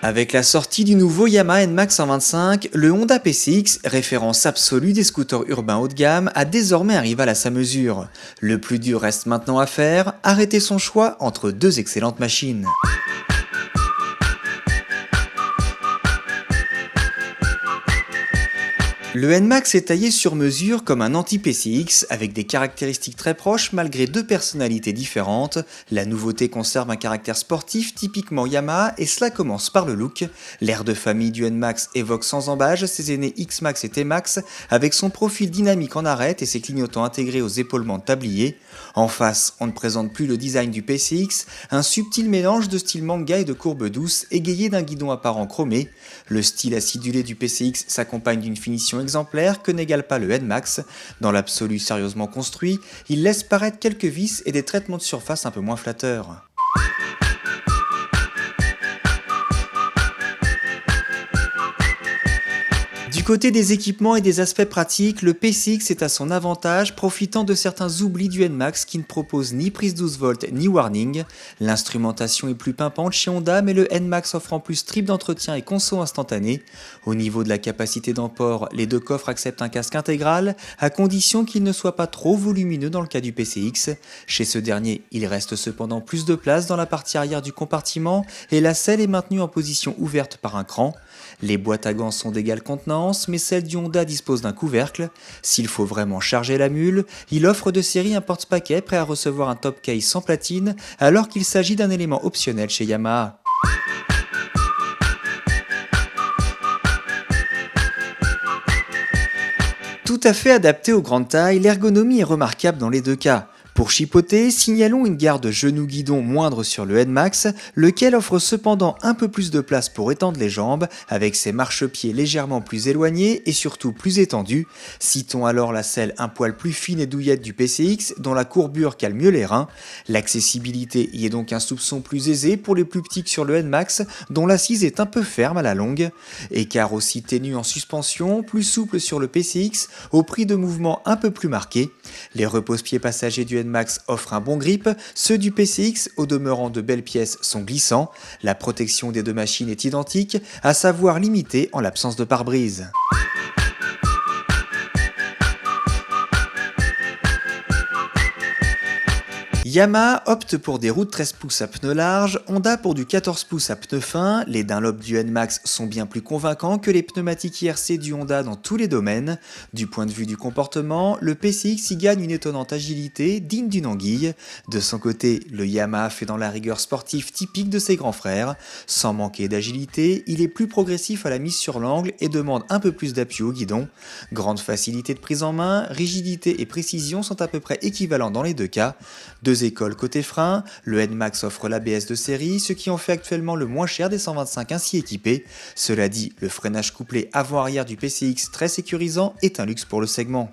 Avec la sortie du nouveau Yamaha NMAX 125, le Honda PCX, référence absolue des scooters urbains haut de gamme, a désormais un rival à sa mesure. Le plus dur reste maintenant à faire, arrêter son choix entre deux excellentes machines. Le NMAX est taillé sur mesure comme un anti-PCX avec des caractéristiques très proches malgré deux personnalités différentes. La nouveauté conserve un caractère sportif typiquement Yamaha et cela commence par le look. L'air de famille du NMAX évoque sans embâche ses aînés X-Max et T-Max avec son profil dynamique en arête et ses clignotants intégrés aux épaulements de tablier. En face, on ne présente plus le design du PCX, un subtil mélange de style manga et de courbes douces égayé d'un guidon apparent chromé. Le style acidulé du PCX s'accompagne d'une finition exemplaire que n'égale pas le NMAX. Dans l'absolu sérieusement construit, il laisse paraître quelques vis et des traitements de surface un peu moins flatteurs. Du côté des équipements et des aspects pratiques, le PCX est à son avantage, profitant de certains oublis du NMAX qui ne propose ni prise 12 volts ni warning. L'instrumentation est plus pimpante chez Honda, mais le NMAX offre en plus trip d'entretien et conso instantané. Au niveau de la capacité d'emport, les deux coffres acceptent un casque intégral, à condition qu'il ne soit pas trop volumineux dans le cas du PCX. Chez ce dernier, il reste cependant plus de place dans la partie arrière du compartiment et la selle est maintenue en position ouverte par un cran. Les boîtes à gants sont d'égale contenance, mais celle du Honda dispose d'un couvercle. S'il faut vraiment charger la mule, il offre de série un porte-paquet prêt à recevoir un top case sans platine, alors qu'il s'agit d'un élément optionnel chez Yamaha. Tout à fait adapté aux grandes tailles, l'ergonomie est remarquable dans les deux cas. Pour chipoter, signalons une garde genou-guidon moindre sur le NMAX, lequel offre cependant un peu plus de place pour étendre les jambes, avec ses marchepieds légèrement plus éloignés et surtout plus étendus. Citons alors la selle un poil plus fine et douillette du PCX, dont la courbure cale mieux les reins. L'accessibilité y est donc un soupçon plus aisé pour les plus petits que sur le NMAX, dont l'assise est un peu ferme à la longue. Écart aussi ténu en suspension, plus souple sur le PCX, au prix de mouvements un peu plus marqués. Les repose-pieds passagers du NMAX offrent un bon grip, ceux du PCX, au demeurant de belles pièces, sont glissants. La protection des deux machines est identique, à savoir limitée en l'absence de pare-brise. Yamaha opte pour des roues de 13 pouces à pneus larges, Honda pour du 14 pouces à pneus fins, les Dunlop du NMAX sont bien plus convaincants que les pneumatiques IRC du Honda dans tous les domaines. Du point de vue du comportement, le PCX y gagne une étonnante agilité digne d'une anguille. De son côté, le Yamaha fait dans la rigueur sportive typique de ses grands frères. Sans manquer d'agilité, il est plus progressif à la mise sur l'angle et demande un peu plus d'appui au guidon. Grande facilité de prise en main, rigidité et précision sont à peu près équivalents dans les deux cas. Deux écoles côté frein, le NMAX offre l'ABS de série, ce qui en fait actuellement le moins cher des 125 ainsi équipés. Cela dit, le freinage couplé avant-arrière du PCX très sécurisant est un luxe pour le segment.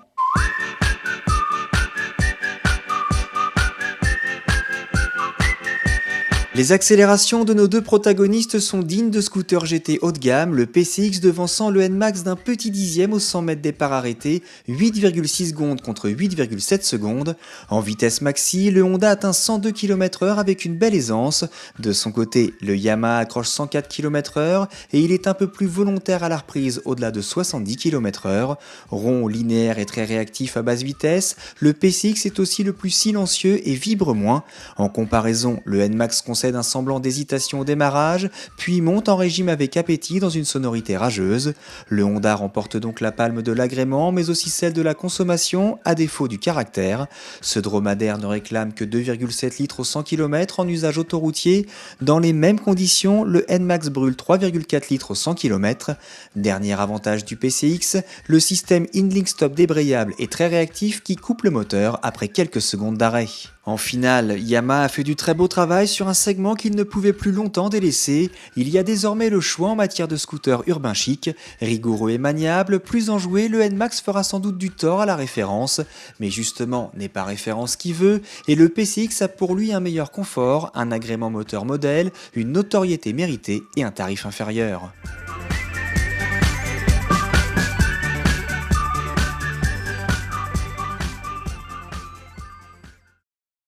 Les accélérations de nos deux protagonistes sont dignes de scooters GT haut de gamme, le PCX devançant le NMAX d'un petit dixième aux 100 mètres départ arrêté, 8,6 secondes contre 8,7 secondes. En vitesse maxi, le Honda atteint 102 km/h avec une belle aisance. De son côté, le Yamaha accroche 104 km/h et il est un peu plus volontaire à la reprise au-delà de 70 km/h. Rond, linéaire et très réactif à basse vitesse, le PCX est aussi le plus silencieux et vibre moins. En comparaison, le NMAX concède un semblant d'hésitation au démarrage, puis monte en régime avec appétit dans une sonorité rageuse. Le Honda remporte donc la palme de l'agrément, mais aussi celle de la consommation, à défaut du caractère. Ce dromadaire ne réclame que 2,7 litres au 100 km en usage autoroutier. Dans les mêmes conditions, le NMAX brûle 3,4 litres au 100 km. Dernier avantage du PCX, le système InLink Stop débrayable est très réactif qui coupe le moteur après quelques secondes d'arrêt. En finale, Yamaha a fait du très beau travail sur un segment qu'il ne pouvait plus longtemps délaisser. Il y a désormais le choix en matière de scooter urbain chic. Rigoureux et maniable, plus enjoué, le NMAX fera sans doute du tort à la référence. Mais justement, n'est pas référence qui veut, et le PCX a pour lui un meilleur confort, un agrément moteur modèle, une notoriété méritée et un tarif inférieur.